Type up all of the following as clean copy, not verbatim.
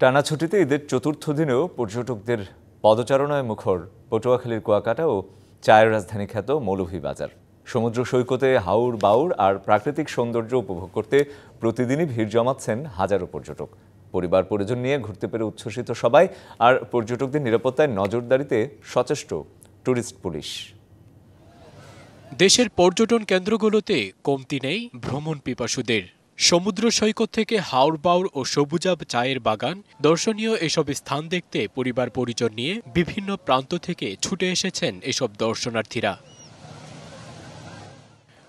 টানা ছুটিতে ঈদের চতুর্থ দিনেও পর্যটকদের পদচারণায় মুখর পটুয়াখালীর কুয়াকাটা ও চায়ের রাজধানী খ্যাত মৌলভীবাজার। সমুদ্র সৈকতে হাউর বাউর আর প্রাকৃতিক সৌন্দর্য উপভোগ করতে প্রতিদিনই ভিড় জমাচ্ছেন হাজারো পর্যটক। পরিবার পরিজন নিয়ে ঘুরতে পেরে উচ্ছ্বসিত সবাই, আর পর্যটকদের নিরাপত্তায় নজরদারিতে সচেষ্ট ট্যুরিস্ট পুলিশ। দেশের পর্যটন কেন্দ্রগুলোতে কমতি নেই ভ্রমণ পিপাসুদের। সমুদ্র সৈকত থেকে হাওর বাউর ও সবুজাব চায়ের বাগান, দর্শনীয় এসব স্থান দেখতে পরিবার পরিজন নিয়ে বিভিন্ন প্রান্ত থেকে ছুটে এসেছেন এসব দর্শনার্থীরা।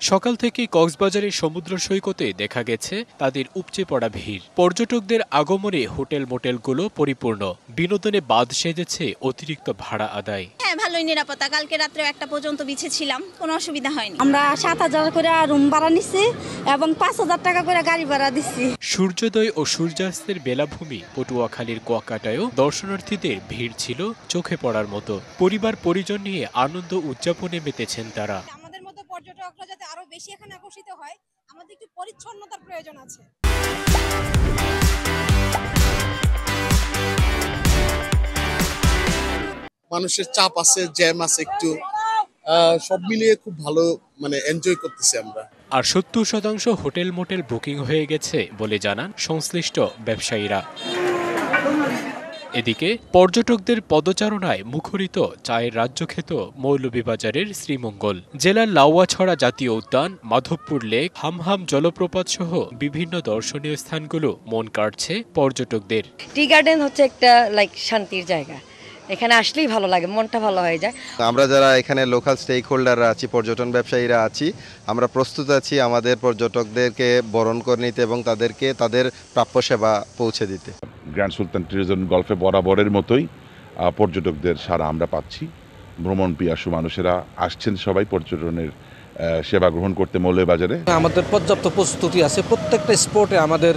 সকাল থেকে কক্সবাজারের সমুদ্র সৈকতে দেখা গেছে তাদের উপচে পড়া ভিড়। পর্যটকদের আগমনে হোটেল মোটেলগুলো পরিপূর্ণ, বিনোদনে বাদ সেজেছে অতিরিক্ত ভাড়া আদায়। হ্যাঁ, ভালোই নিরাপত্তা। কালকে রাত্রে 1টা পর্যন্ত বিছে ছিলাম, কোনো অসুবিধা হয়নি। আমরা 7,000 করে রুম ভাড়া নিচ্ছি এবং 5,000 টাকা করে গাড়ি ভাড়া দিচ্ছি। সূর্যোদয় ও সূর্যাস্তের বেলাভূমি পটুয়াখালীর কুয়াকাটায়ও দর্শনার্থীদের ভিড় ছিল চোখে পড়ার মতো। পরিবার পরিজন নিয়ে আনন্দ উদযাপনে মেতেছেন তারা। আমাদের মতো পর্যটকরা যাতে আরো বেশি এখানে আকর্ষিত হয়, আমাদের একটু পরিচ্ছন্নতার প্রয়োজন আছে। মানুষের চাপ আছে, জ্যাম আছে, একটু সব মিলিয়ে খুব ভালো এনজয় করতেছি আমরা। আর 70% হোটেল মোটেল বুকিং হয়ে গেছে বলে জানান সংশ্লিষ্ট ব্যবসায়ীরা। এদিকে পর্যটকদের পদচারণায় মুখরিত চায়ের রাজ্যখ্যাত মৌলভীবাজারের শ্রীমঙ্গল। জেলার লাউয়াছড়া জাতীয় উদ্যান, মাধবপুর লেক, হামহাম জলপ্রপাত সহ বিভিন্ন দর্শনীয় স্থানগুলো মন কাড়ছে পর্যটকদের। টি গার্ডেন হচ্ছে একটা শান্তির জায়গা, এখানে আসলেই ভালো লাগে, মনটা ভালো হয়ে যায়। আমরা যারা এখানে লোকাল স্টেক হোল্ডাররা আছি, পর্যটন ব্যবসায়ীরা আছি, আমরা প্রস্তুত আছি আমাদের পর্যটকদেরকে বরণ করে নিতে এবং তাদেরকে তাদের প্রাপ্য সেবা পৌঁছে দিতে। গ্র্যান্ড সুলতান ট্যুরিজম গল্ফে বরাবরের মতোই পর্যটকদের সাড়া আমরা পাচ্ছি। ভ্রমণ পিয়াসু মানুষেরা আসছেন সবাই পর্যটনের সেবা গ্রহণ করতে মৌলভীবাজারে। আমাদের পর্যাপ্ত প্রস্তুতি আছে, প্রত্যেকটা স্পটে আমাদের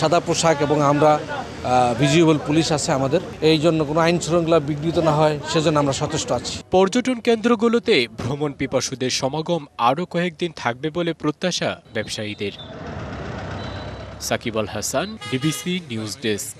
সাদা পোশাক এবং আমরা ভিজিবল পুলিশ আছে আমাদের। এই জন্য কোনো আইন শৃঙ্খলা বিঘ্নিত না হয় সেজন্য আমরা সচেষ্ট আছি। পর্যটন কেন্দ্রগুলোতে ভ্রমণ পিপাসুদের সমাগম আরও কয়েকদিন থাকবে বলে প্রত্যাশা ব্যবসায়ীদের। Shakib Al Hasan, DBC news desk.